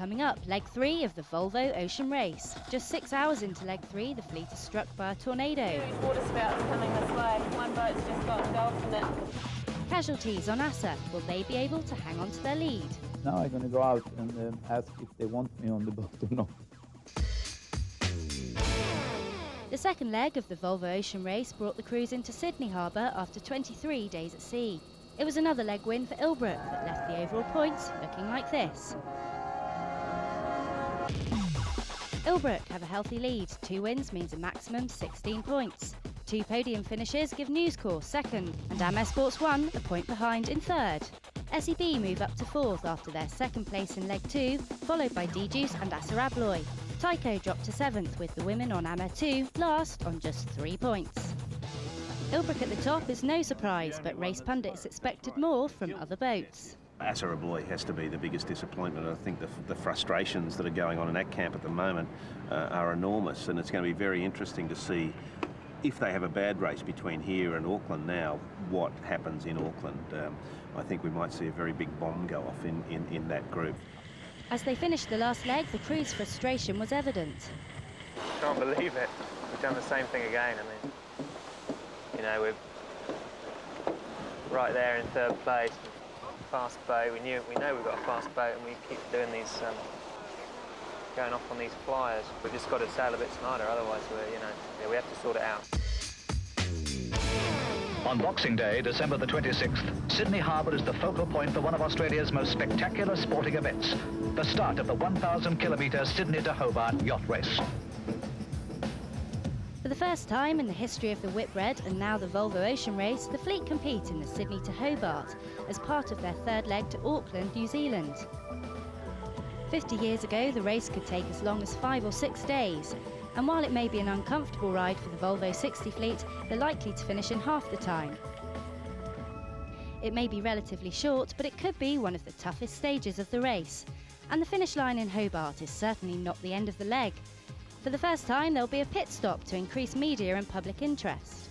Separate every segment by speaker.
Speaker 1: Coming up, leg 3 of the Volvo Ocean Race. Just 6 hours into leg 3, the fleet is struck by a tornado.
Speaker 2: Two water spouts coming this way. One boat's just got engulfed in it.
Speaker 1: Casualties on Assa. Will they be able to hang on to their lead?
Speaker 3: Now I'm going to go out and ask if they want me on the boat or not.
Speaker 1: The second leg of the Volvo Ocean Race brought the crews into Sydney Harbour after 23 days at sea. It was another leg win for Ilbruck that left the overall points looking like this. Ilbruck have a healthy lead. 2 wins means a maximum 16 points. 2 podium finishes give NewsCorp second, and Amer Sports 1 a point behind in third. SEB move up to 4th after their second place in leg 2, followed by DJuice and Assa Abloy. Tyco dropped to 7th with the women on Amer 2 last on just 3 points. Ilbruck at the top is no surprise, but race pundits expected more from other boats.
Speaker 4: Assa Abloy has to be the biggest disappointment. I think the frustrations that are going on in that camp at the moment are enormous, and it's going to be very interesting to see if they have a bad race between here and Auckland now, what happens in Auckland. I think we might see a very big bomb go off in that group.
Speaker 1: As they finished the last leg, the crew's frustration was evident.
Speaker 5: Can't believe it. We've done the same thing again. I mean, you know, we're right there in 3rd place. Fast boat. We know we've got a fast boat, and we keep doing these, going off on these flyers. We've just got to sail a bit smarter, otherwise we have to sort it out.
Speaker 6: On Boxing Day, December the 26th, Sydney Harbour is the focal point for one of Australia's most spectacular sporting events, the start of the 1,000-kilometre Sydney to Hobart yacht race.
Speaker 1: For the first time in the history of the Whitbread and now the Volvo Ocean Race, the fleet compete in the Sydney to Hobart as part of their third leg to Auckland, New Zealand. 50 years ago, the race could take as long as 5 or 6 days, and while it may be an uncomfortable ride for the Volvo 60 fleet, they're likely to finish in half the time. It may be relatively short, but it could be one of the toughest stages of the race, and the finish line in Hobart is certainly not the end of the leg. For the first time, there'll be a pit stop to increase media and public interest.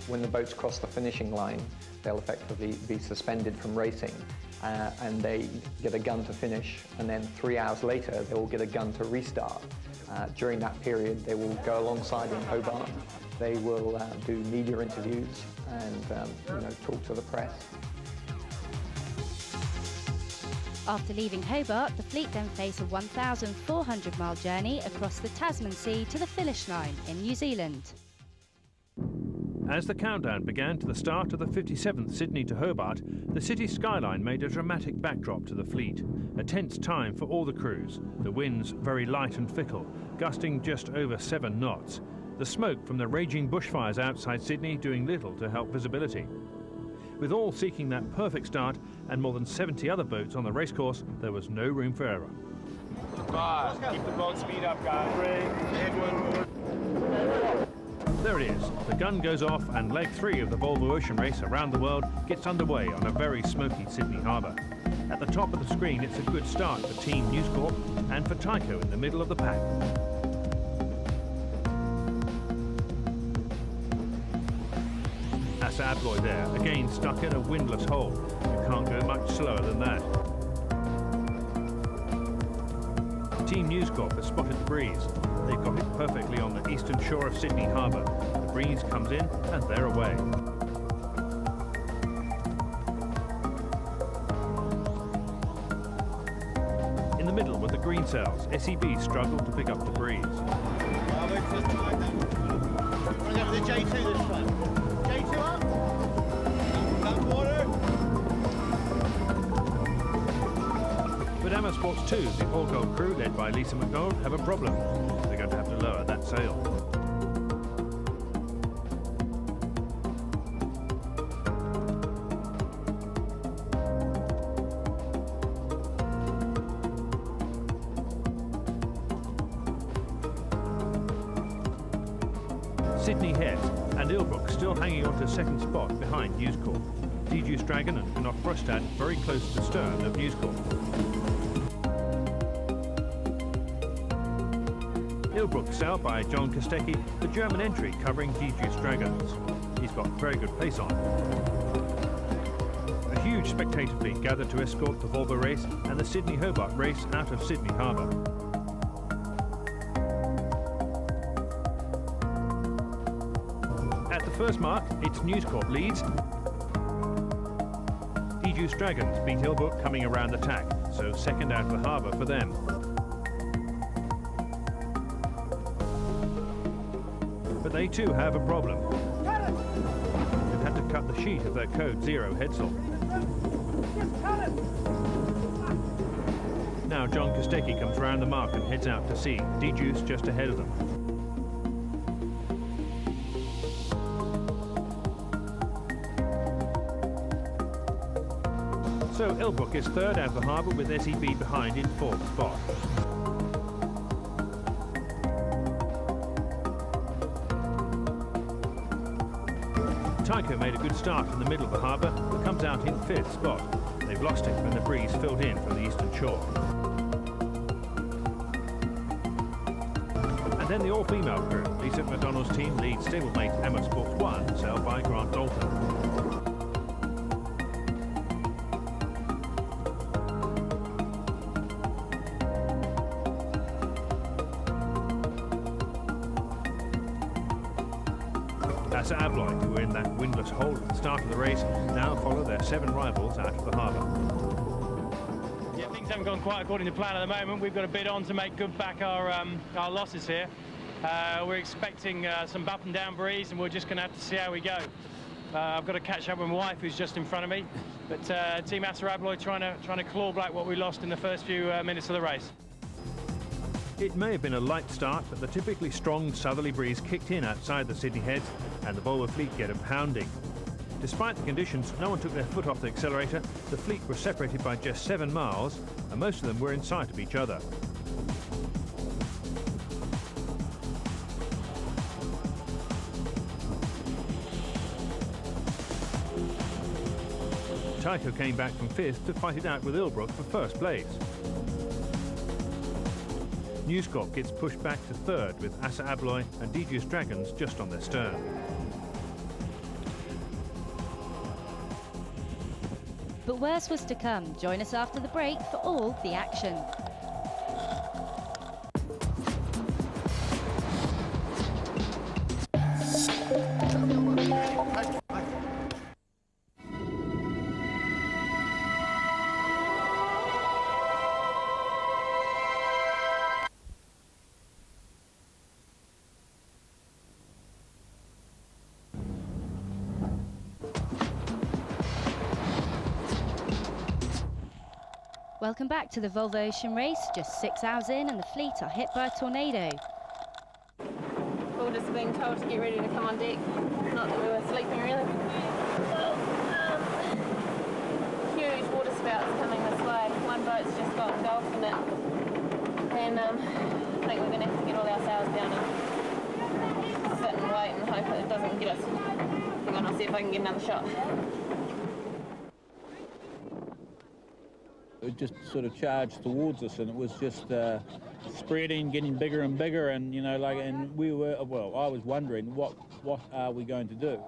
Speaker 7: When the boats cross the finishing line, they'll effectively be suspended from racing, and they get a gun to finish, and then 3 hours later they will get a gun to restart. During that period, they will go alongside in Hobart. They will do media interviews and talk to the press.
Speaker 1: After leaving Hobart, the fleet then face a 1,400-mile journey across the Tasman Sea to the finish line in New Zealand.
Speaker 8: As the countdown began to the start of the 57th Sydney to Hobart, the city skyline made a dramatic backdrop to the fleet. A tense time for all the crews. The winds very light and fickle, gusting just over 7 knots. The smoke from the raging bushfires outside Sydney doing little to help visibility. With all seeking that perfect start and more than 70 other boats on the racecourse, there was no room for error.
Speaker 9: 5. Keep the boat speed up, guys. 3.
Speaker 8: There it is. The gun goes off and leg 3 of the Volvo Ocean Race around the world gets underway on a very smoky Sydney Harbour. At the top of the screen, it's a good start for Team NewsCorp and for Tyco in the middle of the pack. Assa Abloy there, again stuck in a windless hole. You can't go much slower than that. Team NewsCorp has spotted the breeze. They've got it perfectly on the eastern shore of Sydney Harbour. The breeze comes in and they're away. In the middle with the green sails, SEB struggled to pick up the breeze.
Speaker 9: We're going to the J2 this time. J2 up. That water.
Speaker 8: But Amer Sports 2, the all-gold crew led by Lisa McDonald, have a problem. They're going to have to lower that sail. Sydney Het and Ilbruck still hanging on to second spot behind NewsCorp. DJuice Dragon and Knot Frostad very close to the stern of NewsCorp. Ilbruck sailed by John Kostecki, the German entry covering DJuice Dragons. He's got very good pace on. A huge spectator fleet gathered to escort the Volvo race and the Sydney-Hobart race out of Sydney Harbour. At the first mark, it's NewsCorp leads. Juice Dragons beat Ilbruck coming around the tack, so second out of the harbour for them. But they too have a problem. They've had to cut the sheet of their Code Zero headsail. Now John Kostecki comes round the mark and heads out to sea, D-Juice just ahead of them. So Ilbruck is third out of the harbour with SEB behind in fourth spot. Tyco made a good start in the middle of the harbour, but comes out in fifth spot. They've lost it when the breeze filled in from the eastern shore. And then the all-female crew. Lisa McDonald's team leads stablemate Amer Sports 1, sailed by Grant Dalton. Assa Abloy, who were in that windless hole at the start of the race, now follow their 7 rivals out of the harbour.
Speaker 10: Yeah, things haven't gone quite according to plan at the moment. We've got to bid on to make good back our losses here. We're expecting some up and down breeze, and we're just going to have to see how we go. I've got to catch up with my wife, who's just in front of me. But Team Assa Abloy trying to claw back what we lost in the first few minutes of the race.
Speaker 8: It may have been a light start, but the typically strong southerly breeze kicked in outside the Sydney heads, and the Volvo fleet get a pounding. Despite the conditions, no one took their foot off the accelerator. The fleet were separated by just 7 miles, and most of them were in sight of each other. Tyco came back from 5th to fight it out with Ilbruck for first place. NewsCorp gets pushed back to 3rd with Assa Abloy and D-Juice Dragons just on their stern.
Speaker 1: But worse was to come. Join us after the break for all the action. Welcome back to the Volvo Ocean Race. Just 6 hours in and the fleet are hit by a tornado.
Speaker 2: We're just being told to get ready to come on deck. Not that we were sleeping really. Well, huge water spouts coming this way. One boat's just got engulfed in it. And I think we're going to have to get all our sails down and sit and wait and hope that it doesn't get us. Hang on, I'll see if I can get another shot.
Speaker 3: It just sort of charged towards us, and it was just spreading, getting bigger and bigger, and and we were, well, I was wondering what are we going to do.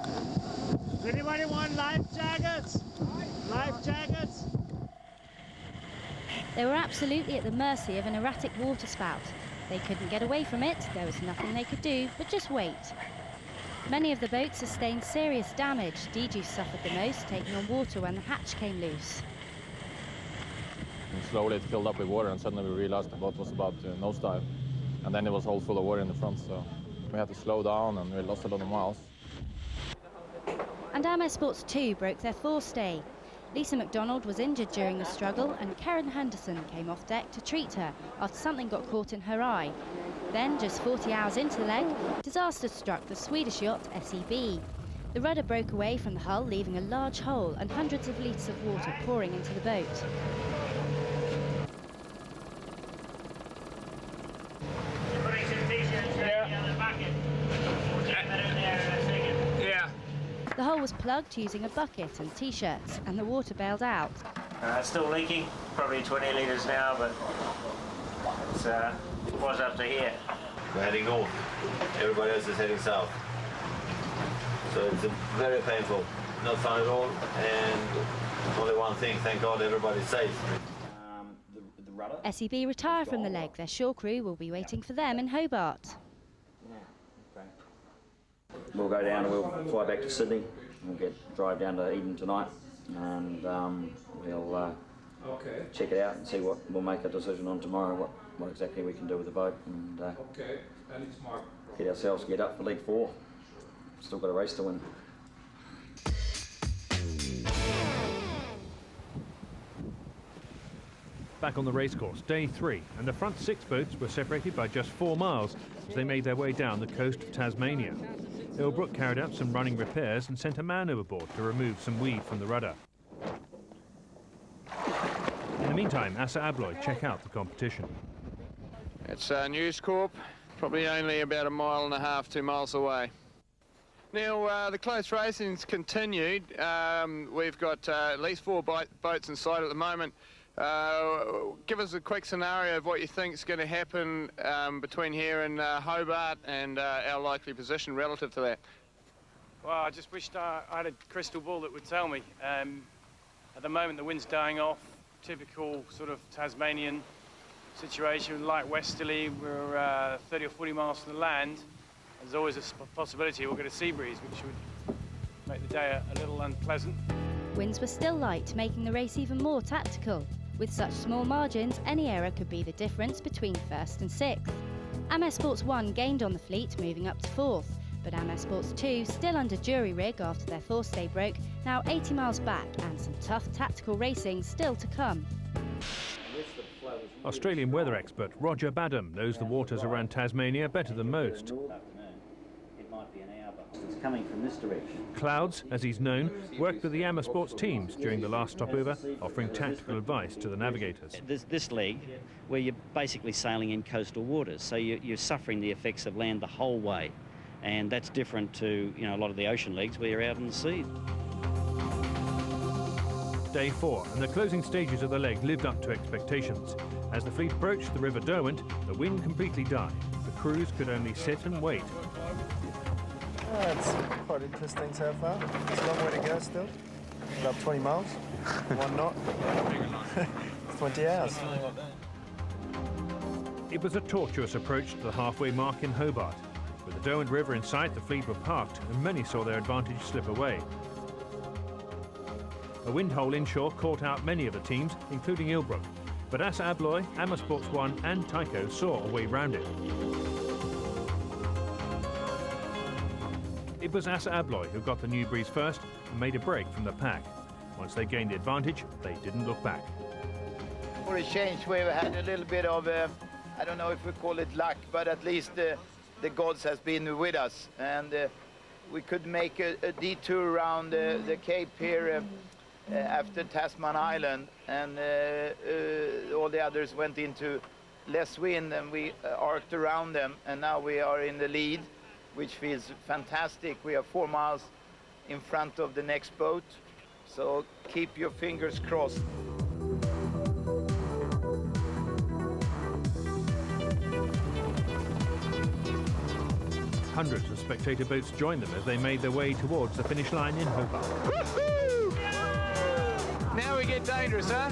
Speaker 9: Does anybody want life jackets? Life jackets?
Speaker 1: They were absolutely at the mercy of an erratic waterspout. They couldn't get away from it. There was nothing they could do but just wait. Many of the boats sustained serious damage. D-Juice suffered the most, taking on water when the hatch came loose.
Speaker 11: And slowly it filled up with water, and suddenly we realized the boat was about to nosedive. And then it was all full of water in the front, so we had to slow down and we lost a lot of miles.
Speaker 1: And Amer Sports 2 broke their forestay. Lisa McDonald was injured during the struggle, and Karen Henderson came off deck to treat her after something got caught in her eye. Then, just 40 hours into the leg, disaster struck the Swedish yacht SEB. The rudder broke away from the hull, leaving a large hole and hundreds of litres of water pouring into the boat. The hole was plugged using a bucket and T-shirts, and the water bailed out.
Speaker 12: It's still leaking, probably 20 litres now, but it was up to here.
Speaker 13: We're heading north. Everybody else is heading south. So it's very painful. No sign at all, and only one thing, thank God everybody's safe.
Speaker 1: SEB retire from the leg. Their shore crew will be waiting for them in Hobart.
Speaker 14: We'll go down and we'll fly back to Sydney. We'll drive down to Eden tonight, and we'll check it out and see what we'll make a decision on tomorrow. What exactly we can do with the boat, and get up for Leg 4. Still got a race to win.
Speaker 8: Back on the racecourse, day 3, and the front 6 boats were separated by just 4 miles as they made their way down the coast of Tasmania. Ilbruck carried out some running repairs and sent a man overboard to remove some weed from the rudder. In the meantime, Assa Abloy check out the competition.
Speaker 15: It's NewsCorp, probably only about 1.5 miles, 2 miles away. Now, the close racing's continued. We've got at least 4 boats inside at the moment. Give us a quick scenario of what you think is going to happen between here and Hobart, and our likely position relative to that.
Speaker 10: Well, I just wished I had a crystal ball that would tell me. At the moment, the wind's dying off. Typical sort of Tasmanian situation, light westerly. We're 30 or 40 miles from the land. There's always a possibility we'll get a sea breeze, which would make the day a little unpleasant.
Speaker 1: Winds were still light, making the race even more tactical. With such small margins, any error could be the difference between 1st and 6th. Amer Sports 1 gained on the fleet, moving up to 4th, but Amer Sports 2, still under jury rig after their forestay broke, now 80 miles back, and some tough tactical racing still to come.
Speaker 8: Australian weather expert Roger Badham knows the waters around Tasmania better than most.
Speaker 14: It's coming from this direction.
Speaker 8: Clouds, as he's known, worked with the Amer Sports teams during the last stopover, offering tactical advice to the navigators.
Speaker 16: This leg, where you're basically sailing in coastal waters, so you're suffering the effects of land the whole way, and that's different to a lot of the ocean legs where you're out in the sea.
Speaker 8: Day 4, and the closing stages of the leg lived up to expectations. As the fleet approached the River Derwent, the wind completely died. The crews could only sit and wait.
Speaker 17: It's quite interesting so far. It's a long way to go still. About 20 miles. 1 knot. 20 hours.
Speaker 8: It was a tortuous approach to the halfway mark in Hobart. With the Derwent River in sight, the fleet were parked, and many saw their advantage slip away. A wind hole inshore caught out many of the teams, including Ilbruck. But Assa Abloy, Amer Sports 1 and Tyco saw a way round it. It was Assa Abloy who got the new breeze first and made a break from the pack. Once they gained the advantage, they didn't look back.
Speaker 18: For a change, we've had a little bit of, I don't know if we call it luck, but at least the gods has been with us. And we could make a detour around the Cape here after Tasman Island, and all the others went into less wind, and we arced around them, and now we are in the lead, which feels fantastic. We are 4 miles in front of the next boat, so keep your fingers crossed.
Speaker 8: Hundreds of spectator boats joined them as they made their way towards the finish line in Hobart.
Speaker 15: Now we get dangerous, huh?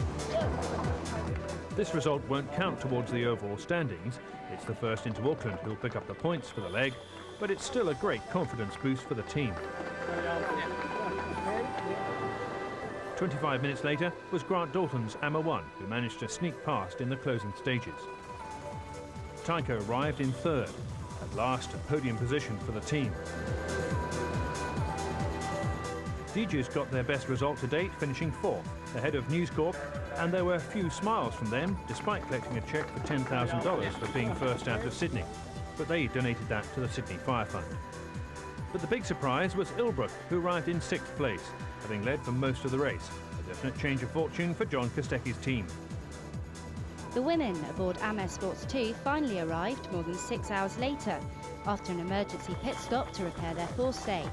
Speaker 8: This result won't count towards the overall standings. It's the first into Auckland who'll pick up the points for the leg, but it's still a great confidence boost for the team. 25 minutes later was Grant Dalton's Amer 1, who managed to sneak past in the closing stages. Tyco arrived in 3rd, at last a podium position for the team. DJs got their best result to date, finishing 4th, ahead of NewsCorp, and there were few smiles from them, despite collecting a cheque for $10,000 for being first out of Sydney. But they donated that to the Sydney Fire Fund. But the big surprise was Ilbruck, who arrived in 6th place, having led for most of the race. A definite change of fortune for John Kostecki's team.
Speaker 1: The women aboard Amer Sports 2 finally arrived more than 6 hours later, after an emergency pit stop to repair their forestay.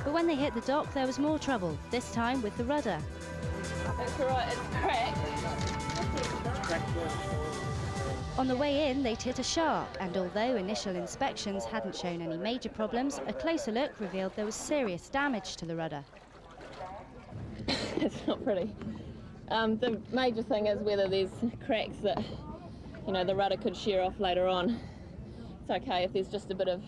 Speaker 1: But when they hit the dock, there was more trouble, this time with the rudder.
Speaker 2: It's all right, it's cracked.
Speaker 1: On the way in, they'd hit a shark, and although initial inspections hadn't shown any major problems, a closer look revealed there was serious damage to the rudder.
Speaker 2: It's not pretty. The major thing is whether there's cracks that, you know, the rudder could shear off later on. It's okay if there's just a bit of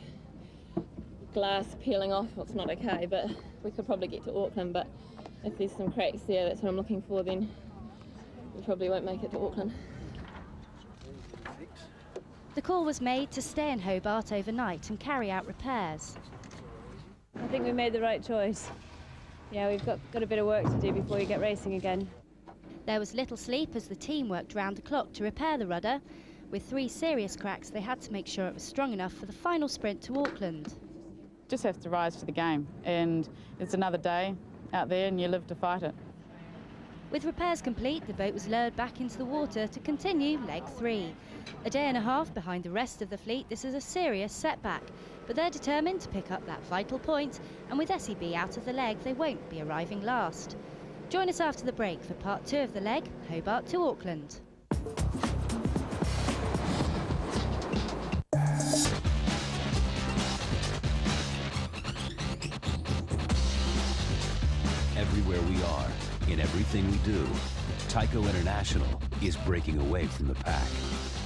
Speaker 2: glass peeling off, well, it's not okay, but we could probably get to Auckland, but if there's some cracks there, that's what I'm looking for, then we probably won't make it to Auckland.
Speaker 1: The call was made to stay in Hobart overnight and carry out repairs.
Speaker 19: I think we made the right choice. Yeah, we've got a bit of work to do before you get racing again.
Speaker 1: There was little sleep as the team worked round the clock to repair the rudder. With 3 serious cracks, they had to make sure it was strong enough for the final sprint to Auckland.
Speaker 20: Just have to rise to the game, and it's another day out there and you live to fight it.
Speaker 1: With repairs complete, the boat was lowered back into the water to continue leg 3. A day and a half behind the rest of the fleet, this is a serious setback, but they're determined to pick up that vital point, and with SEB out of the leg, they won't be arriving last. Join us after the break for part 2 of the leg, Hobart to Auckland.
Speaker 21: Everywhere we are, in everything we do, Tyco International is breaking away from the pack.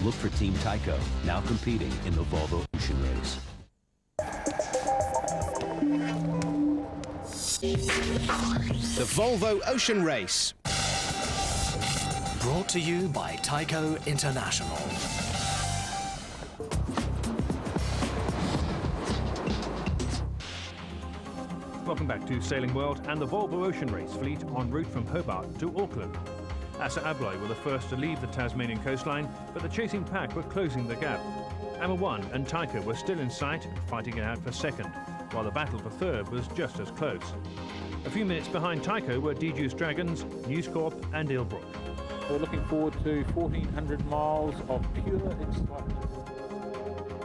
Speaker 21: Look for Team Tyco, now competing in the Volvo Ocean Race.
Speaker 22: The Volvo Ocean Race. Brought to you by Tyco International.
Speaker 8: Welcome back to Sailing World and the Volvo Ocean Race fleet en route from Hobart to Auckland. Assa Abloy were the first to leave the Tasmanian coastline, but the chasing pack were closing the gap. Amer 1 and Tyco were still in sight, fighting it out for second, while the battle for third was just as close. A few minutes behind Tyco were DJ's Dragons, NewsCorp and Ilbruck.
Speaker 3: We're looking forward to 1,400 miles of pure excitement.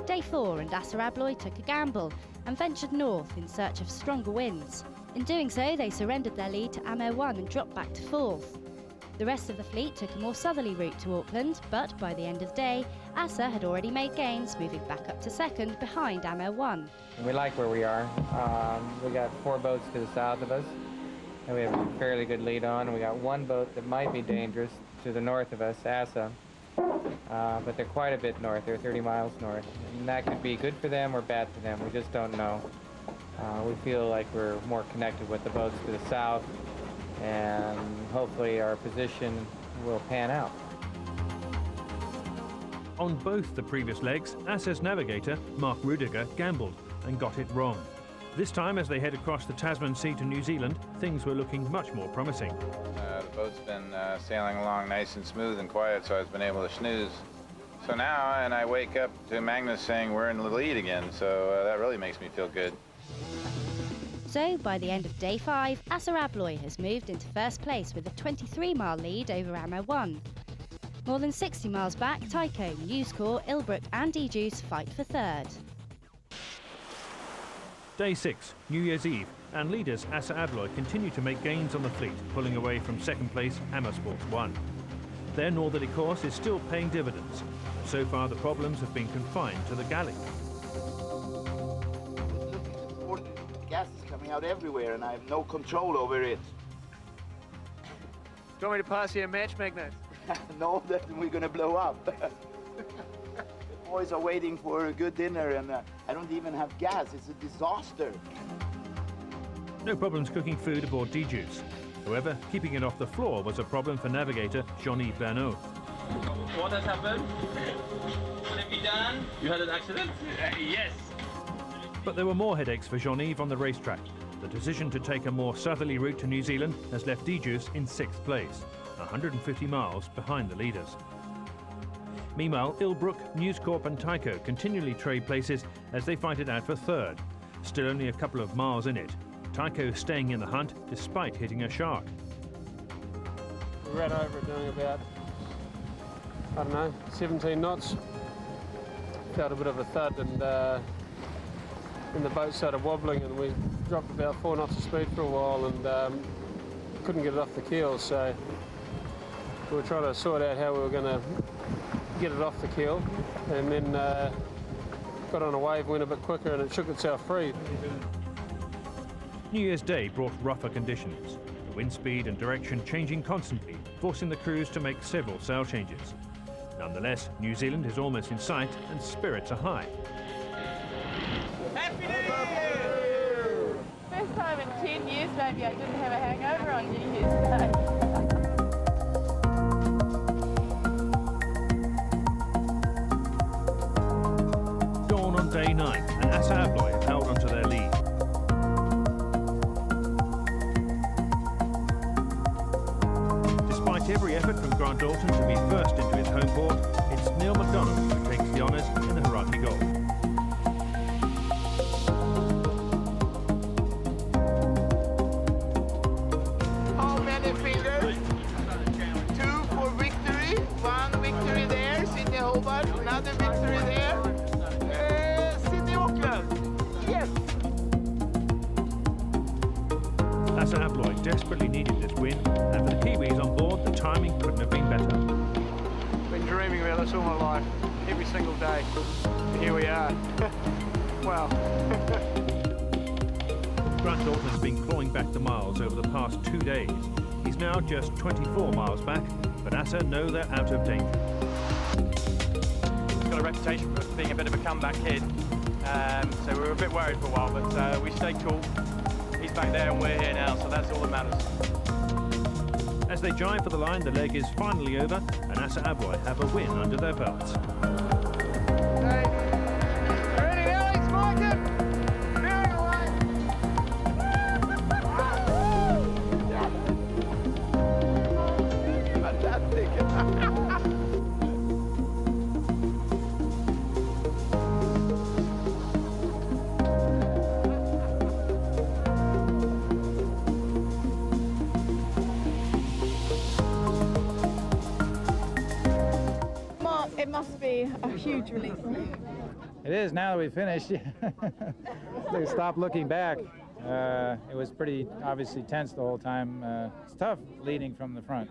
Speaker 1: Day 4 and Assa Abloy took a gamble and ventured north in search of stronger winds. In doing so, they surrendered their lead to Amer 1 and dropped back to 4th. The rest of the fleet took a more southerly route to Auckland, but by the end of the day, Assa had already made gains, moving back up to 2nd behind Amer 1.
Speaker 7: We like where we are. We got 4 boats to the south of us, and we have a fairly good lead on. We got 1 boat that might be dangerous to the north of us, Assa, but they're quite a bit north. They're 30 miles north, and that could be good for them or bad for them. We just don't know. We feel like we're more connected with the boats to the south, and hopefully our position will pan out.
Speaker 8: On both the previous legs, Assa's navigator, Mark Rudiger, gambled and got it wrong. This time, as they head across the Tasman Sea to New Zealand, things were looking much more promising.
Speaker 23: The boat's been sailing along nice and smooth and quiet, so I've been able to snooze. So now, and I wake up to Magnus saying we're in the lead again, so that really makes me feel good.
Speaker 1: So, by the end of day 5, Assa Abloy has moved into first place with a 23-mile lead over Amer 1. More than 60 miles back, Tyco, NewsCorp, Ilbruck and DJ's fight for 3rd.
Speaker 8: Day 6, New Year's Eve, and leaders Assa Abloy continue to make gains on the fleet, pulling away from 2nd place Amer Sports 1. Their northerly course is still paying dividends. So far, the problems have been confined to the galley.
Speaker 18: Gas is coming out everywhere and I have no control over it.
Speaker 10: Do you want me to pass you a match, Magnus?
Speaker 18: No, that we're gonna blow up. The boys are waiting for a good dinner and I don't even have gas. It's a disaster.
Speaker 8: No problems cooking food aboard DJ's. However, keeping it off the floor was a problem for navigator Jean-Yves Bernot.
Speaker 24: What has happened? What have you done? You had an accident? Yes.
Speaker 8: But there were more headaches for Jean-Yves on the racetrack. The decision to take a more southerly route to New Zealand has left DJ's in 6th place, 150 miles behind the leaders. Meanwhile, Ilbruck, NewsCorp and Tyco continually trade places as they fight it out for 3rd. Still only a couple of miles in it. Tyco staying in the hunt despite hitting a shark.
Speaker 10: We ran over it doing about, I don't know, 17 knots. Felt a bit of a thud and the boat started wobbling and we dropped about 4 knots of speed for a while and couldn't get it off the keel, so we were trying to sort out how we were going to
Speaker 4: get it off the keel, and then got on a wave, went a bit quicker, and it shook itself free.
Speaker 8: New Year's Day brought rougher conditions, the wind speed and direction changing constantly, forcing the crews to make several sail changes. Nonetheless, New Zealand is almost in sight and spirits are high.
Speaker 5: Happy New Year!
Speaker 20: First time in 10 years maybe I didn't have a hangover on New Year's Day.
Speaker 8: Dawn on day 9, and Assa Abloy have held onto their lead. Despite every effort from Grant Dalton to be first into his home port, it's Neil McDonald who takes the honours in the Hauraki Gulf.
Speaker 18: How many fingers? 2 for victory. 1 victory there, Sydney Hobart. Another victory there. Sydney Auckland. Yes.
Speaker 8: Assa Abloy desperately needed this win, and for the Kiwis on board, the timing couldn't have been better.
Speaker 15: Been dreaming about this all my life, every single day. And here we are. Wow.
Speaker 8: Grant Dalton has been clawing back the miles over the past 2 days. He's now just 24 miles back, but Assa know they're out of danger.
Speaker 10: He's got a reputation for being a bit of a comeback kid, so we were a bit worried for a while, but we stayed cool. He's back there and we're here now, so that's all that matters.
Speaker 8: As they jive for the line, the leg is finally over, and Assa Abloy have a win under their belts.
Speaker 18: Ready, Alex, Morgan? Very well. Fantastic.
Speaker 20: It must be a huge relief for you.
Speaker 6: It is, now that we've finished. Stop looking back. It was pretty obviously tense the whole time. It's tough leading from the front.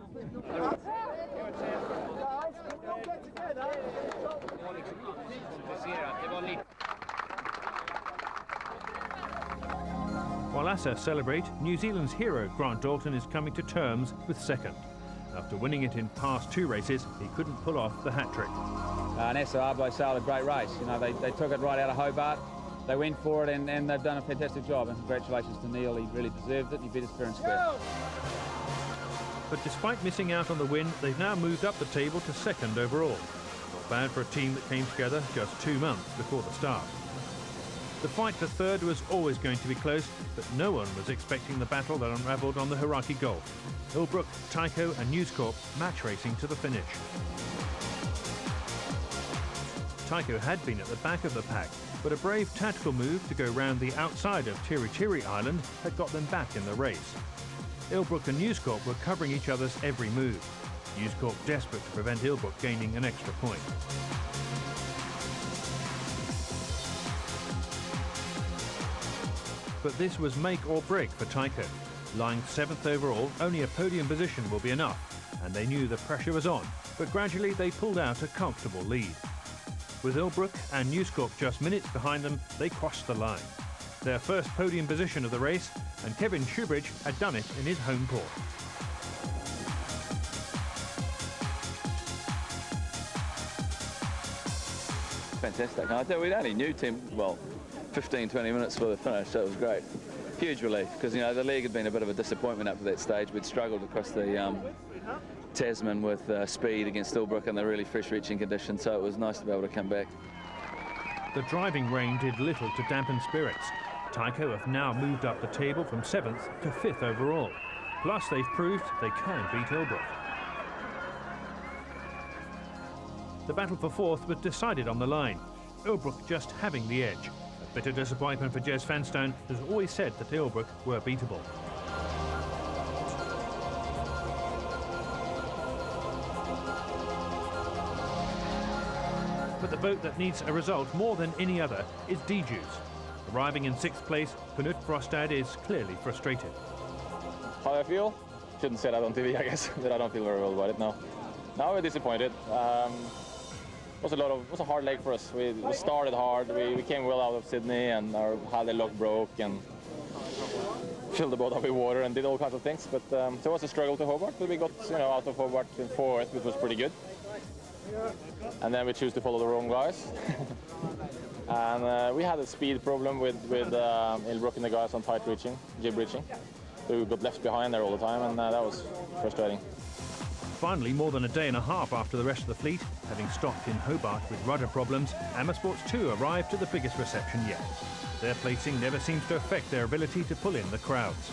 Speaker 8: While Assa celebrate, New Zealand's hero Grant Dalton is coming to terms with second. After winning it in past 2 races, he couldn't pull off the hat-trick.
Speaker 6: And Assa Abloy sailed a great race. You know, they took it right out of Hobart. They went for it, and they've done a fantastic job. And congratulations to Neil. He really deserved it. He beat us fair and square.
Speaker 8: But despite missing out on the win, they've now moved up the table to second overall. Not bad for a team that came together just 2 months before the start. The fight for third was always going to be close, but no one was expecting the battle that unravelled on the Hauraki Gulf. Ilbruck, Tyco and NewsCorp match racing to the finish. Tyco had been at the back of the pack, but a brave tactical move to go round the outside of Tiritiri Island had got them back in the race. Ilbruck and NewsCorp were covering each other's every move. NewsCorp desperate to prevent Ilbruck gaining an extra point. But this was make or break for Tyco. Lying 7th overall, only a podium position will be enough, and they knew the pressure was on, but gradually they pulled out a comfortable lead. With Ilbruck and NewsCorp just minutes behind them, they crossed the line. Their first podium position of the race, and Kevin Shoebridge had done it in his home port.
Speaker 9: Fantastic. I think we'd only knew 15, 20 minutes for the finish, so it was great. Huge relief, because, you know, the league had been a bit of a disappointment up to that stage. We'd struggled across the Tasman with speed against Ilbruck in the really fresh reaching conditions, so it was nice to be able to come back.
Speaker 8: The driving rain did little to dampen spirits. Tyco have now moved up the table from 7th to 5th overall. Plus, they've proved they can beat Ilbruck. The battle for 4th was decided on the line, Ilbruck just having the edge. A bitter disappointment for Jez Vanstone, who's always said that Ilbruck were beatable. But the boat that needs a result more than any other is DJU's. Arriving in 6th place, Knut Frostad is clearly frustrated.
Speaker 11: How I feel? Shouldn't say that on TV, I guess, but I don't feel very well about it now. Now we're disappointed. was a hard leg for us. We started hard. We came well out of Sydney, and our Halley lock broke and filled the boat up with water and did all kinds of things. But so it was a struggle to Hobart, but we got out of Hobart in fourth, which was pretty good. And then we chose to follow the wrong guys. And we had a speed problem with Ilbruck and the guys on tight reaching, jib reaching. So we got left behind there all the time, and that was frustrating.
Speaker 8: Finally, more than a day and a half after the rest of the fleet, having stopped in Hobart with rudder problems, Amer Sports 2 arrived at the biggest reception yet. Their placing never seems to affect their ability to pull in the crowds.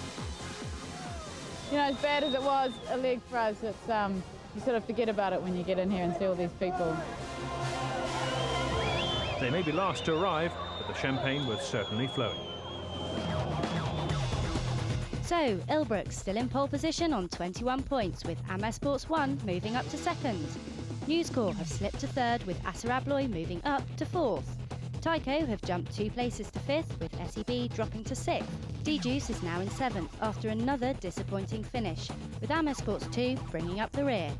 Speaker 20: You know, as bad as it was a leg for us, it's, you sort of forget about it when you get in here and see all these people.
Speaker 8: They may be last to arrive, but the champagne was certainly flowing.
Speaker 1: So, Ilbruck still in pole position on 21 points, with Amer Sports 1 moving up to second. NewsCorp have slipped to third, with Assa Abloy moving up to fourth. Tyco have jumped 2 places to fifth, with SEB dropping to sixth. D-Juice is now in seventh after another disappointing finish, with Amer Sports 2 bringing up the rear.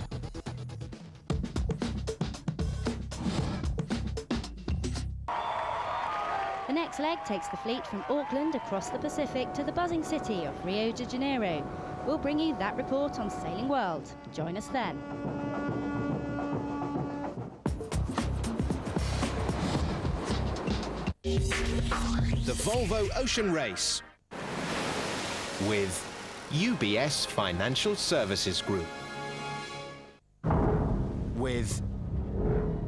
Speaker 1: The next leg takes the fleet from Auckland across the Pacific to the buzzing city of Rio de Janeiro. We'll bring you that report on Sailing World. Join us then.
Speaker 22: The Volvo Ocean Race with UBS Financial Services Group. With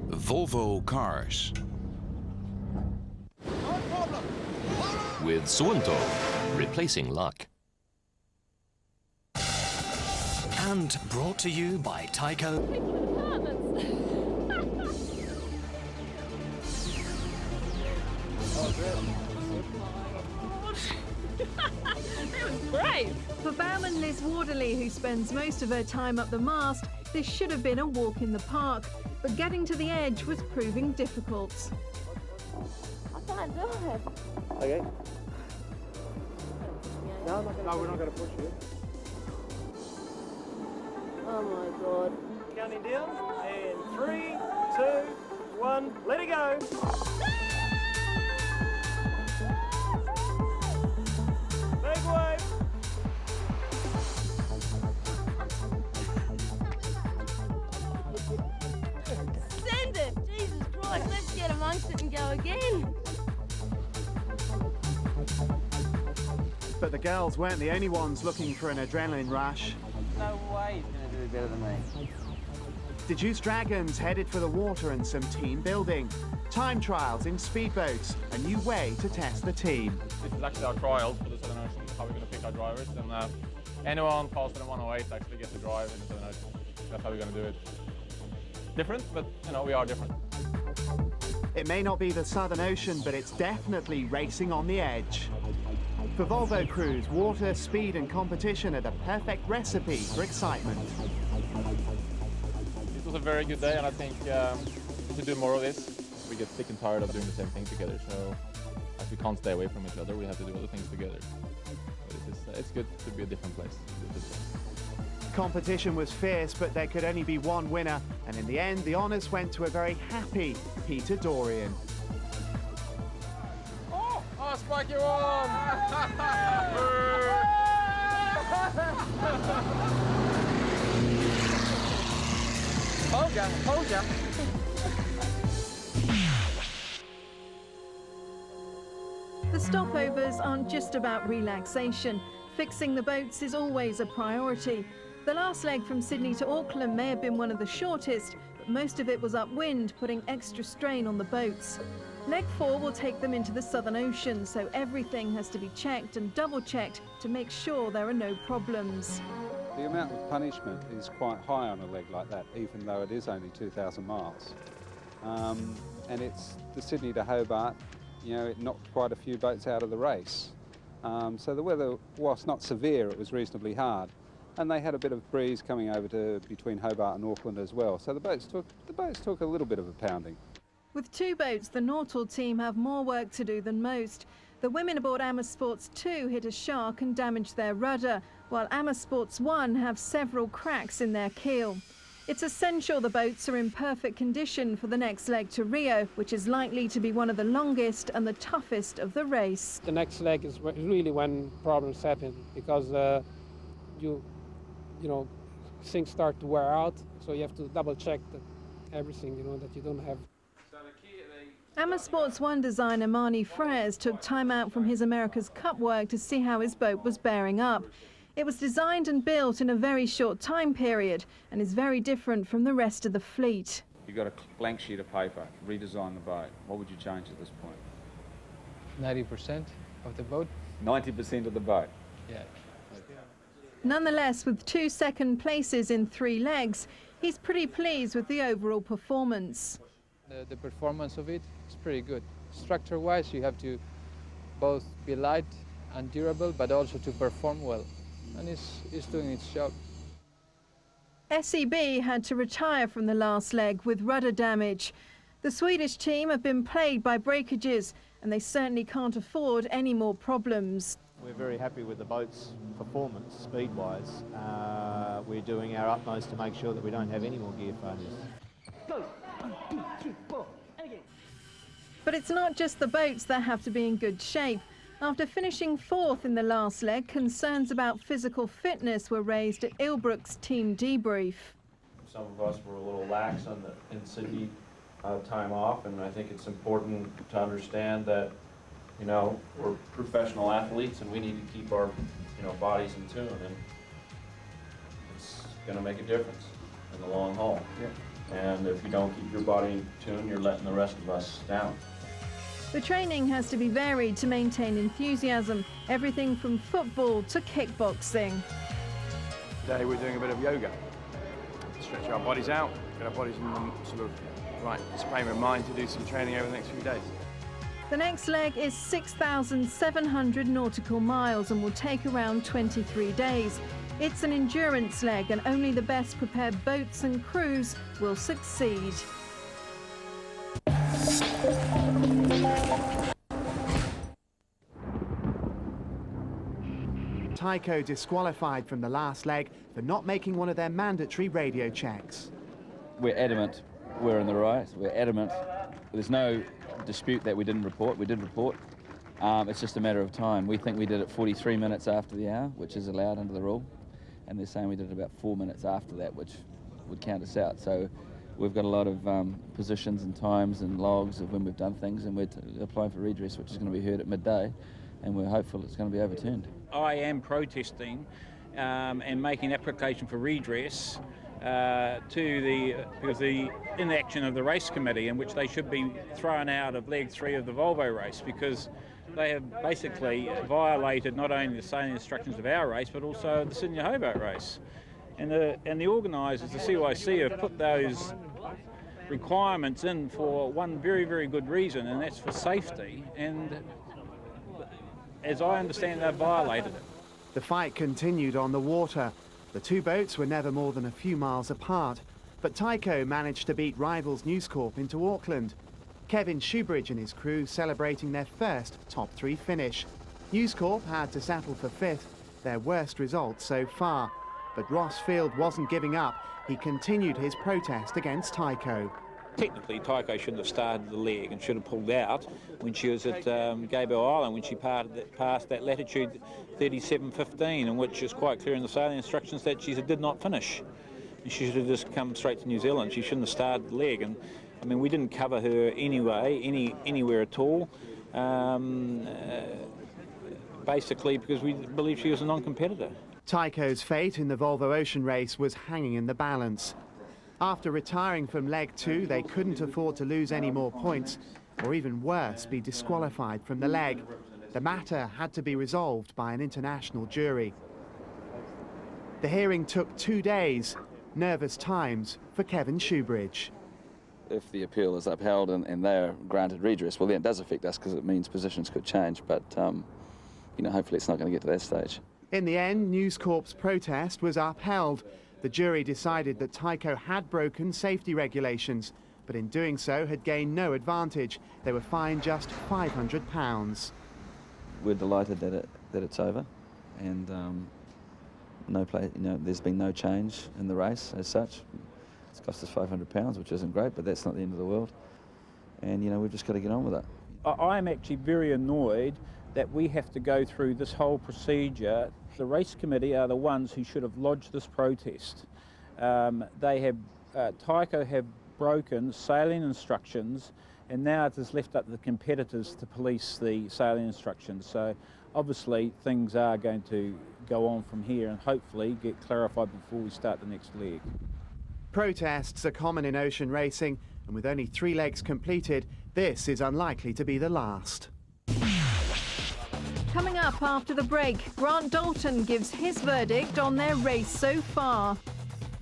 Speaker 12: Volvo Cars. With Suunto, replacing luck.
Speaker 22: And brought to you by Tyco.
Speaker 13: That was great! For bowman Liz Warderley, who spends most of her time up the mast, this should have been a walk in the park, but getting to the edge was proving difficult.
Speaker 2: I can't do it.
Speaker 17: Okay. No, we're not going to push you.
Speaker 2: Oh my god.
Speaker 17: Counting down, and 3, 2, 1, let it go. Big wave.
Speaker 2: Send it! Jesus Christ, let's get amongst it and go again.
Speaker 14: But the girls weren't the only ones looking for an adrenaline rush.
Speaker 16: No way he's going to do it better than me.
Speaker 14: Deduce Dragons headed for the water and some team building. Time trials in speedboats, a new way to test the team.
Speaker 11: This is actually our trials for the Southern Ocean, how we're going to pick our drivers. And anyone faster than 108 actually gets to drive in the Southern Ocean. That's how we're going to do it. Different, but we are different.
Speaker 14: It may not be the Southern Ocean, but it's definitely racing on the edge. For Volvo crews, water, speed and competition are the perfect recipe for excitement.
Speaker 11: It was a very good day, and I think we should do more of this. We get sick and tired of doing the same thing together, so as we can't stay away from each other, we have to do other things together. But it's good to be a different place.
Speaker 14: Competition was fierce, but there could only be one winner, and in the end, the honours went to a very happy Peter Dorian.
Speaker 11: Oh, Spike, you won! Hold ya.
Speaker 13: The stopovers aren't just about relaxation. Fixing the boats is always a priority. The last leg from Sydney to Auckland may have been one of the shortest, but most of it was upwind, putting extra strain on the boats. Leg 4 will take them into the Southern Ocean, so everything has to be checked and double-checked to make sure there are no problems.
Speaker 25: The amount of punishment is quite high on a leg like that, even though it is only 2,000 miles. And it's the Sydney to Hobart, it knocked quite a few boats out of the race. So the weather, whilst not severe, it was reasonably hard. And they had a bit of breeze coming over to between Hobart and Auckland as well. So the boats took a little bit of a pounding.
Speaker 13: With 2 boats, the Nortal team have more work to do than most. The women aboard Amer Sports 2 hit a shark and damaged their rudder, while Amer Sports 1 have several cracks in their keel. It's essential the boats are in perfect condition for the next leg to Rio, which is likely to be one of the longest and the toughest of the race.
Speaker 4: The next leg is really when problems happen, because you know, things start to wear out, so you have to double check that everything, you know, that you don't have.
Speaker 13: Amer Sports One designer Marnie Frères took time out from his America's Cup work to see how his boat was bearing up. It was designed and built in a very short time period and is very different from the rest of the fleet.
Speaker 25: You got a blank sheet of paper, redesign the boat. What would you change at this point?
Speaker 3: 90% of the boat.
Speaker 25: 90% of the boat?
Speaker 3: Yeah.
Speaker 13: Nonetheless, with 2 second places in 3 legs, he's pretty pleased with the overall performance.
Speaker 3: The performance of it is pretty good. Structure-wise, you have to both be light and durable, but also to perform well. And it's doing its job.
Speaker 13: SEB had to retire from the last leg with rudder damage. The Swedish team have been plagued by breakages, and they certainly can't afford any more problems.
Speaker 7: We're very happy with the boat's performance, speed-wise. We're doing our utmost to make sure that we don't have any more gear failures.
Speaker 13: Go. 1, 2, 3, 4, and again. But it's not just the boats that have to be in good shape. After finishing 4th in the last leg, concerns about physical fitness were raised at Ilbruck's team debrief.
Speaker 19: Some of us were a little lax on the in Sydney time off, and I think it's important to understand that, you know, we're professional athletes and we need to keep our, you know, bodies in tune, and it's going to make a difference in the long haul. Yeah. And if you don't keep your body in tune, you're letting the rest of us down.
Speaker 13: The training has to be varied to maintain enthusiasm, everything from football to kickboxing.
Speaker 21: Today we're doing a bit of yoga, stretch our bodies out, get our bodies in the sort of right frame of mind to do some training over the next few days.
Speaker 13: The next leg is 6,700 nautical miles and will take around 23 days. It's an endurance leg, and only the best prepared boats and crews will succeed.
Speaker 14: Tyco disqualified from the last leg for not making one of their mandatory radio checks.
Speaker 9: We're adamant we're in the right. We're adamant. There's no dispute that we didn't report. We did report. It's just a matter of time. We think we did it 43 minutes after the hour, which is allowed under the rule. And they're saying we did it about 4 minutes after that, which would count us out. So we've got a lot of positions and times and logs of when we've done things, and we're applying for redress, which is going to be heard at midday, and we're hopeful it's going to be overturned.
Speaker 23: I am protesting and making application for redress because the inaction of the race committee, in which they should be thrown out of leg 3 of the Volvo race, because they have basically violated not only the sailing instructions of our race but also the Sydney Hobart race. And the organisers, the CYC, have put those requirements in for one very, very good reason, and that's for safety. And as I understand, they've violated it.
Speaker 14: The fight continued on the water. The 2 boats were never more than a few miles apart, but Tyco managed to beat rivals NewsCorp into Auckland. Kevin Shoebridge and his crew celebrating their first top 3 finish. NewsCorp had to settle for 5th, their worst result so far. But Ross Field wasn't giving up. He continued his protest against Tyco.
Speaker 23: Technically, Tyco shouldn't have started the leg and should have pulled out when she was at Gabriel Island, when she passed that latitude 37.15, and which is quite clear in the sailing instructions that she did not finish. And she should have just come straight to New Zealand. She shouldn't have started the leg. And I mean, we didn't cover her anyway, anywhere at all, basically because we believe she was a non-competitor.
Speaker 14: Tyco's fate in the Volvo Ocean race was hanging in the balance. After retiring from leg 2, they couldn't afford to lose any more points, or even worse, be disqualified from the leg. The matter had to be resolved by an international jury. The hearing took 2 days. Nervous times for Kevin Shoebridge.
Speaker 9: If the appeal is upheld and they're granted redress, well, then it does affect us because it means positions could change, but you know, hopefully it's not going to get to that stage.
Speaker 14: In the end, NewsCorp's protest was upheld. The jury decided that Tyco had broken safety regulations, but in doing so had gained no advantage. They were fined just £500.
Speaker 9: We're delighted that it's over, and there's been no change in the race as such.
Speaker 5: It's cost us £500, which isn't great, but that's not the end of the world. And, you know, we've just got to get on with it.
Speaker 23: I am actually very annoyed that we have to go through this whole procedure. The race committee are the ones who should have lodged this protest. Tyco have broken sailing instructions, and now it is left up to the competitors to police the sailing instructions. So obviously things are going to go on from here and hopefully get clarified before we start the next leg.
Speaker 14: Protests are common in ocean racing, and with only 3 legs completed, this is unlikely to be the last.
Speaker 13: Coming up after the break, Grant Dalton gives his verdict on their race so far.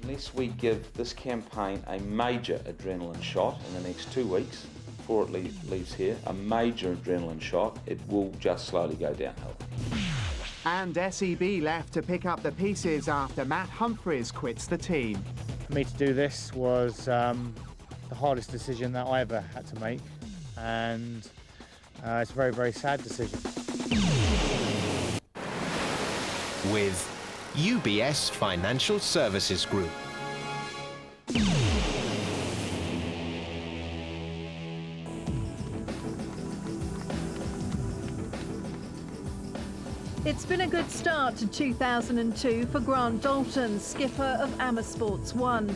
Speaker 10: Unless we give this campaign a major adrenaline shot in the next 2 weeks, before it leaves here, a major adrenaline shot, it will just slowly go downhill.
Speaker 14: And SEB left to pick up the pieces after Matt Humphries quits the team.
Speaker 15: For me to do this was the hardest decision that I ever had to make, and it's a very, very sad decision.
Speaker 18: With UBS Financial Services Group.
Speaker 13: It's been a good start to 2002 for Grant Dalton, skipper of Amer Sports 1.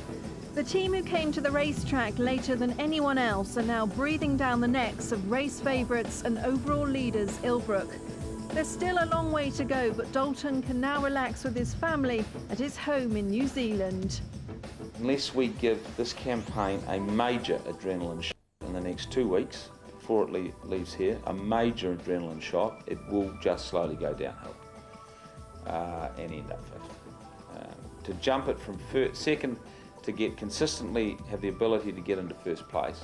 Speaker 13: The team who came to the racetrack later than anyone else are now breathing down the necks of race favourites and overall leaders Ilbruck. There's still a long way to go, but Dalton can now relax with his family at his home in New Zealand.
Speaker 10: Unless we give this campaign a major adrenaline shot in the next 2 weeks, before it leaves here, a major adrenaline shot, it will just slowly go downhill and end up fifth. To jump it from second, to get consistently have the ability to get into first place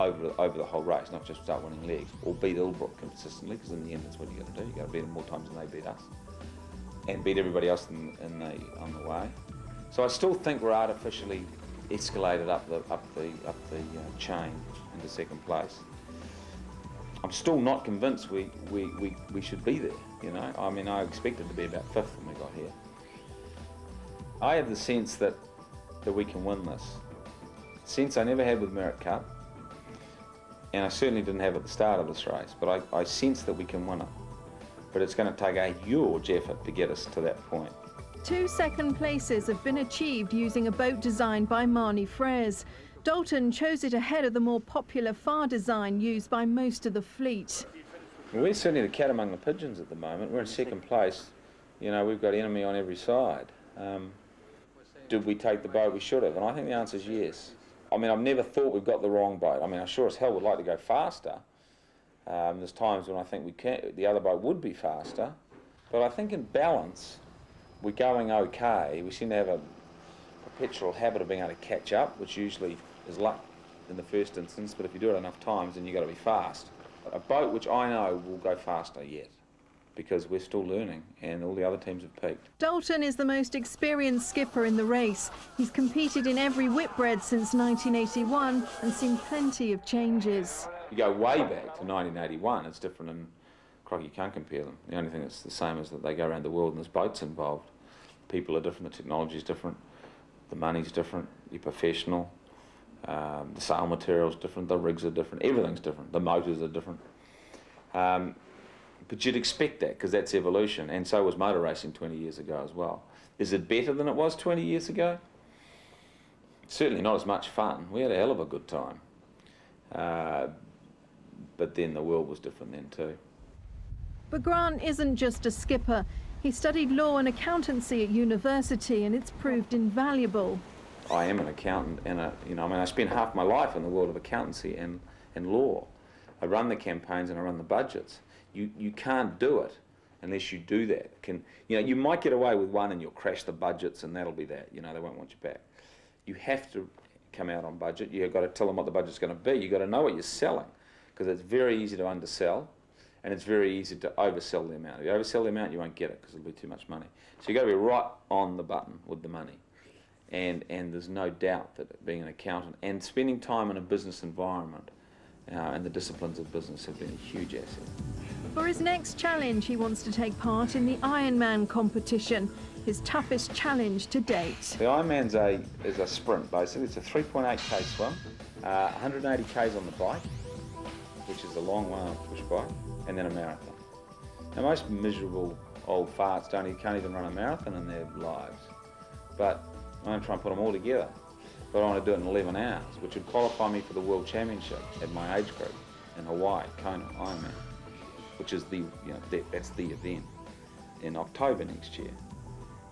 Speaker 10: over the whole race, not just start winning legs, or beat Ilbruck consistently, because in the end that's what you got to do. You got to beat them more times than they beat us, and beat everybody else on the way. So I still think we're artificially escalated up the chain into second place. I'm still not convinced we should be there, you know. I mean, I expected to be about fifth when we got here. I have the sense that we can win this. Sense I never had with Merit Cup, and I certainly didn't have at the start of this race, but I sense that we can win it. But it's going to take a huge effort to get us to that point.
Speaker 13: 2 second places have been achieved using a boat designed by Marnie Frères. Dalton chose it ahead of the more popular Far design used by most of the fleet.
Speaker 10: Well, we're certainly the cat among the pigeons at the moment. We're in second place. You know, we've got enemy on every side. Did we take the boat we should have? And I think the answer is yes. I mean, I've never thought we've got the wrong boat. I mean, I sure as hell would like to go faster. There's times when I think the other boat would be faster. But I think in balance, we're going okay. We seem to have a perpetual habit of being able to catch up, which usually is luck in the first instance, but if you do it enough times, then you've got to be fast. A boat which I know will go faster yet, because we're still learning and all the other teams have peaked. Dalton
Speaker 13: is the most experienced skipper in the race. He's competed in every Whitbread since 1981 and seen plenty of changes.
Speaker 10: You go way back to 1981, it's different, and Crocky, you can't compare them. The only thing that's the same is that they go around the world and there's boats involved. People are different, the technology's different, the money's different, you're professional, the sail material's different, the rigs are different, everything's different, the motors are different. But you'd expect that, because that's evolution, and so was motor racing 20 years ago as well. Is it better than it was 20 years ago? Certainly not as much fun. We had a hell of a good time. But then the world was different then too.
Speaker 13: But Grant isn't just a skipper. He studied law and accountancy at university, and it's proved invaluable.
Speaker 10: I am an accountant, and I spent half my life in the world of accountancy and law. I run the campaigns and I run the budgets. You can't do it unless you do that. You might get away with one and you'll crash the budgets and that'll be that. You know, they won't want you back. You have to come out on budget. You've got to tell them what the budget's going to be. You've got to know what you're selling, because it's very easy to undersell and it's very easy to oversell the amount. If you oversell the amount, you won't get it because it'll be too much money. So you've got to be right on the button with the money. And there's no doubt that being an accountant and spending time in a business environment and the disciplines of business have been a huge asset.
Speaker 13: For his next challenge, he wants to take part in the Ironman competition, his toughest challenge to date.
Speaker 10: The Ironman's is a sprint, basically. It's a 3.8k swim, 180 k's on the bike, which is a long one on a push bike, and then a marathon. Now, most miserable old farts can't even run a marathon in their lives, but I'm going to try and put them all together. But I want to do it in 11 hours, which would qualify me for the World Championship at my age group in Hawaii, Kona Ironman, which is that's the event in October next year.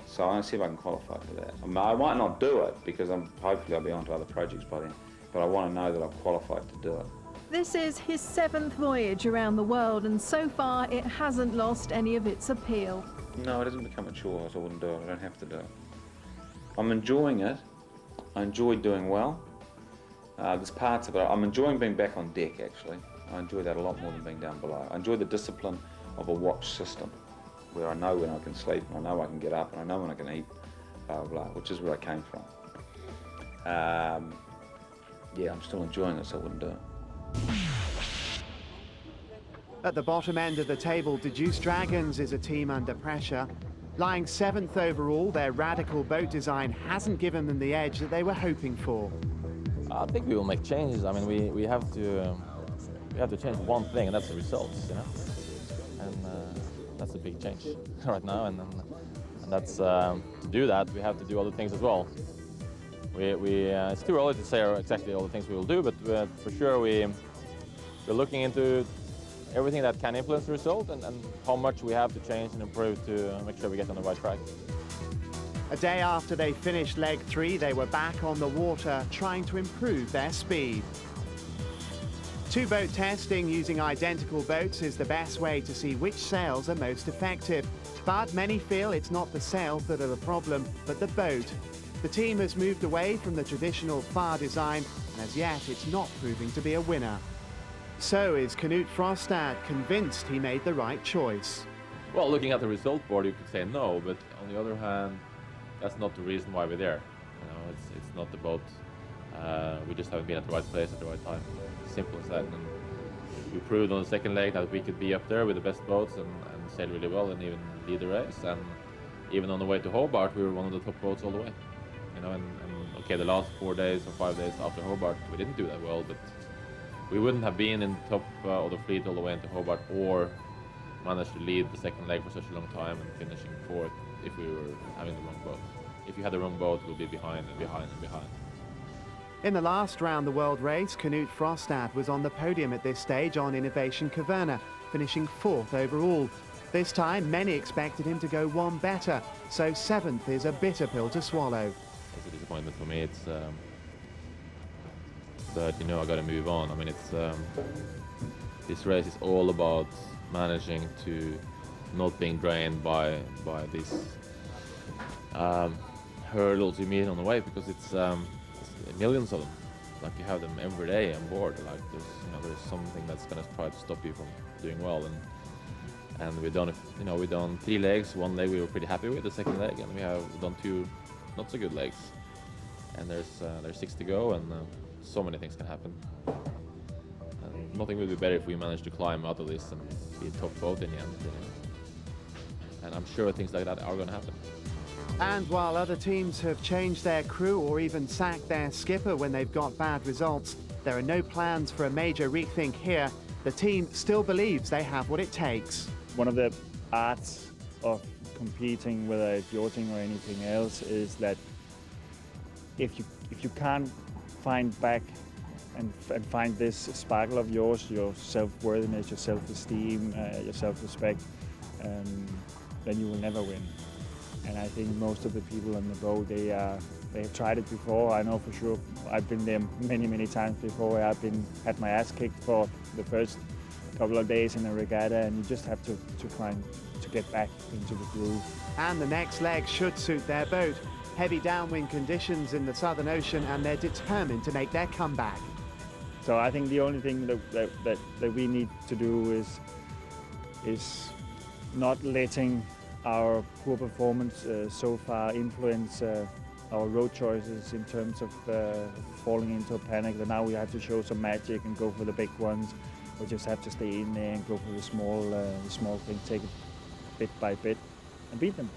Speaker 10: So I'm going to see if I can qualify for that. I might not do it because hopefully I'll be onto other projects by then, but I want to know that I've qualified to do it.
Speaker 13: This is his 7th voyage around the world, and so far it hasn't lost any of its appeal.
Speaker 10: No, it hasn't become a chore, so I wouldn't do it. I don't have to do it. I'm enjoying it. I enjoy doing well. There's parts of it. I'm enjoying being back on deck, actually. I enjoy that a lot more than being down below. I enjoy the discipline of a watch system, where I know when I can sleep, and I know I can get up, and I know when I can eat, blah, blah, blah, which is where I came from. Yeah, I'm still enjoying it, so I wouldn't do it.
Speaker 14: At the bottom end of the table, Deduce Dragons is a team under pressure. Lying 7th overall, their radical boat design hasn't given them the edge that they were hoping for.
Speaker 11: I think we will make changes. I mean, we have to change one thing, and that's the results, you know. And that's a big change right now. And that's to do that, we have to do other things as well. It's too early to say exactly all the things we will do, but for sure we're looking into everything that can influence the result and how much we have to change and improve to make sure we get on the right track.
Speaker 14: A day after they finished leg 3, they were back on the water trying to improve their speed. Two-boat testing using identical boats is the best way to see which sails are most effective. But many feel it's not the sails that are the problem, but the boat. The team has moved away from the traditional phare design, and as yet it's not proving to be a winner. So is Knut Frostad convinced he made the right choice?
Speaker 11: Well, looking at the result board, you could say no, but on the other hand, that's not the reason why we're there. You know, it's not the boat. We just haven't been at the right place at the right time. Simple as that. And we proved on the second leg that we could be up there with the best boats and sail really well and even lead the race. And even on the way to Hobart, we were one of the top boats all the way. You know, and okay, the last 4 days or 5 days after Hobart, we didn't do that well, but we wouldn't have been in the top of the fleet all the way into Hobart or managed to lead the second leg for such a long time and finishing 4th if we were having the wrong boat. If you had the wrong boat, we'll be behind and behind and behind.
Speaker 14: In the last round the world race, Knut Frostad was on the podium at this stage on Innovation Caverna, finishing 4th overall. This time, many expected him to go one better, so 7th is a bitter pill to swallow.
Speaker 11: It's a disappointment for me. It's but you know, I got to move on. I mean, it's this race is all about managing to not being drained by these hurdles you meet on the way, because it's millions of them. Like, you have them every day on board. Like, there's something that's going to try to stop you from doing well. And we've done, we've done 3 legs. 1 leg we were pretty happy with, the second leg, and we have done 2 not so good legs. And there's 6 to go, and so many things can happen. And nothing would be better if we managed to climb out of this and be a top boat in the end. And I'm sure things like that are going to happen.
Speaker 14: And while other teams have changed their crew or even sacked their skipper when they've got bad results, there are no plans for a major rethink here. The team still believes they have what it takes.
Speaker 1: One of the arts of competing, whether it's yachting or anything else, is that if you can't find back and find this sparkle of yours, your self-worthiness, your self-esteem, your self-respect, then you will never win. And I think most of the people on the boat, they have tried it before. I know for sure. I've been there many times before, where I've had my ass kicked for the first couple of days in a regatta, and you just have to find to get back into the groove.
Speaker 14: And the next leg should suit their boat. Heavy downwind conditions in the Southern Ocean, and they're determined to make their comeback.
Speaker 1: So I think the only thing that we need to do is not letting our poor performance so far influence our road choices in terms of falling into a panic. That now we have to show some magic and go for the big ones. We just have to stay in there and go for the small thing, take it bit by bit, and beat them.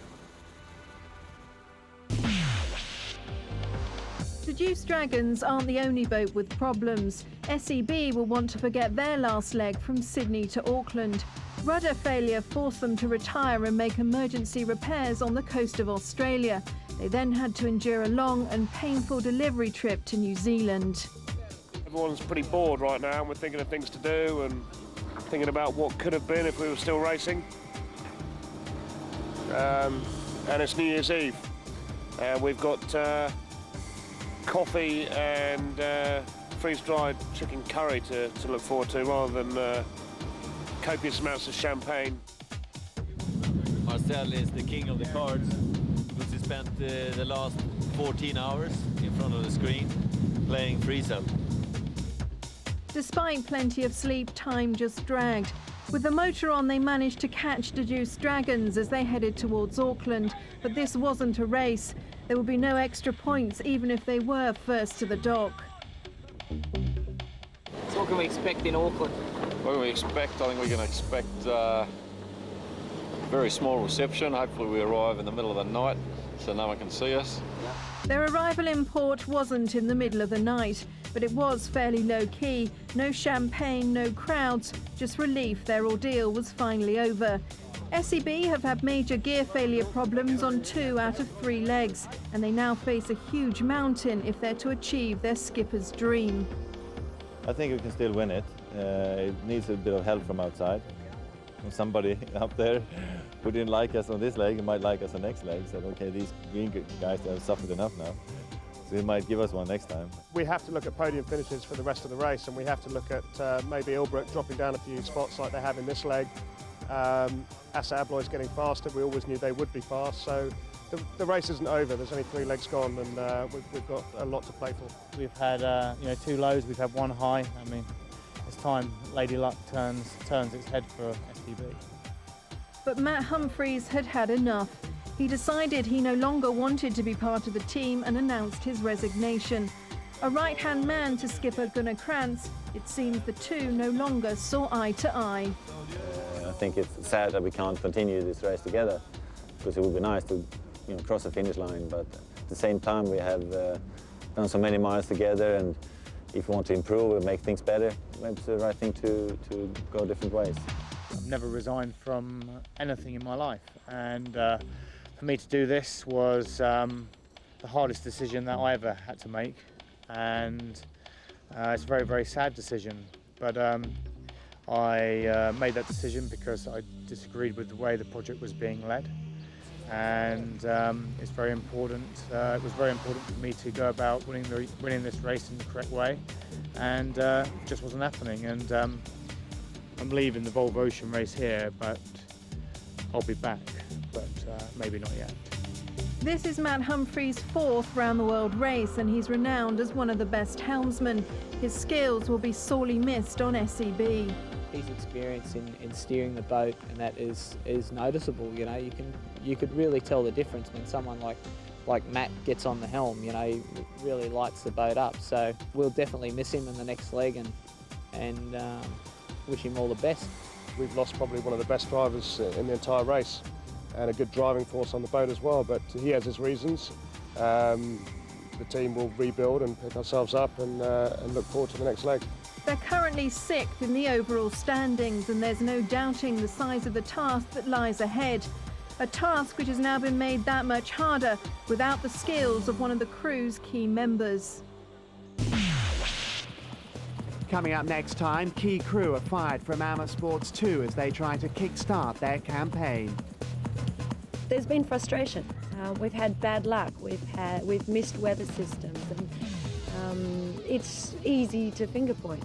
Speaker 13: Seduced Dragons aren't the only boat with problems. SEB will want to forget their last leg from Sydney to Auckland. Rudder failure forced them to retire and make emergency repairs on the coast of Australia. They then had to endure a long and painful delivery trip to New Zealand.
Speaker 6: Everyone's pretty bored right now, and we're thinking of things to do and thinking about what could have been if we were still racing. And it's New Year's Eve. We've got coffee and freeze-dried chicken curry to look forward to, rather than copious amounts of champagne.
Speaker 8: Marcel is the king of the cards because he spent the last 14 hours in front of the screen playing freeze-up.
Speaker 13: Despite plenty of sleep, time just dragged. With the motor on, they managed to catch Seduced Dragons as they headed towards Auckland, but this wasn't a race. There would be no extra points even if they were first to the dock.
Speaker 16: So what can we expect in Auckland?
Speaker 12: What can we expect? I think we can expect very small reception. Hopefully we arrive in the middle of the night so no one can see us.
Speaker 13: Their arrival in port wasn't in the middle of the night, but it was fairly low-key. No champagne, no crowds, just relief their ordeal was finally over. SEB have had major gear failure problems on 2 out of 3 legs, and they now face a huge mountain if they're to achieve their skipper's dream.
Speaker 20: I think we can still win it. It needs a bit of help from outside. Somebody up there who didn't like us on this leg might like us on next leg. Said, okay, these green guys have suffered enough now. So he might give us one next time.
Speaker 6: We have to look at podium finishes for the rest of the race, and we have to look at maybe Ilbruck dropping down a few spots like they have in this leg. Assa Abloy is getting faster. We always knew they would be fast, so the race isn't over. There's only 3 legs gone, and we've got a lot to play for.
Speaker 15: We've had 2 lows, we've had 1 high. I mean, it's time Lady Luck turns its head for SEB.
Speaker 13: But Matt Humphries had had enough. He decided he no longer wanted to be part of the team and announced his resignation. A right-hand man to skipper Gunnar Krantz, it seems the two no longer saw eye to eye.
Speaker 24: I think it's sad that we can't continue this race together, because it would be nice to cross the finish line, but at the same time we have done so many miles together, and if we want to improve and make things better, maybe it's the right thing to go different ways.
Speaker 15: I've never resigned from anything in my life, and for me to do this was the hardest decision that I ever had to make, and it's a very, very sad decision, but I made that decision because I disagreed with the way the project was being led, and it's very important. It was very important for me to go about winning this race in the correct way, and it just wasn't happening. And I'm leaving the Volvo Ocean race here, but I'll be back, but maybe not yet.
Speaker 13: This is Matt Humphries' 4th round-the-world race, and he's renowned as one of the best helmsmen. His skills will be sorely missed on SEB.
Speaker 16: His experience in steering the boat, and that is noticeable. You could really tell the difference when someone like Matt gets on the helm. He really lights the boat up. So we'll definitely miss him in the next leg, and wish him all the best.
Speaker 6: We've lost probably one of the best drivers in the entire race, and a good driving force on the boat as well, but he has his reasons. The team will rebuild and pick ourselves up and look forward to the next leg.
Speaker 13: They're currently 6th in the overall standings, and there's no doubting the size of the task that lies ahead. A task which has now been made that much harder without the skills of one of the crew's key members.
Speaker 14: Coming up next time, key crew are fired from Amer Sports 2 as they try to kick-start their campaign.
Speaker 26: There's been frustration. We've had bad luck. We've missed weather systems, and it's easy to finger point.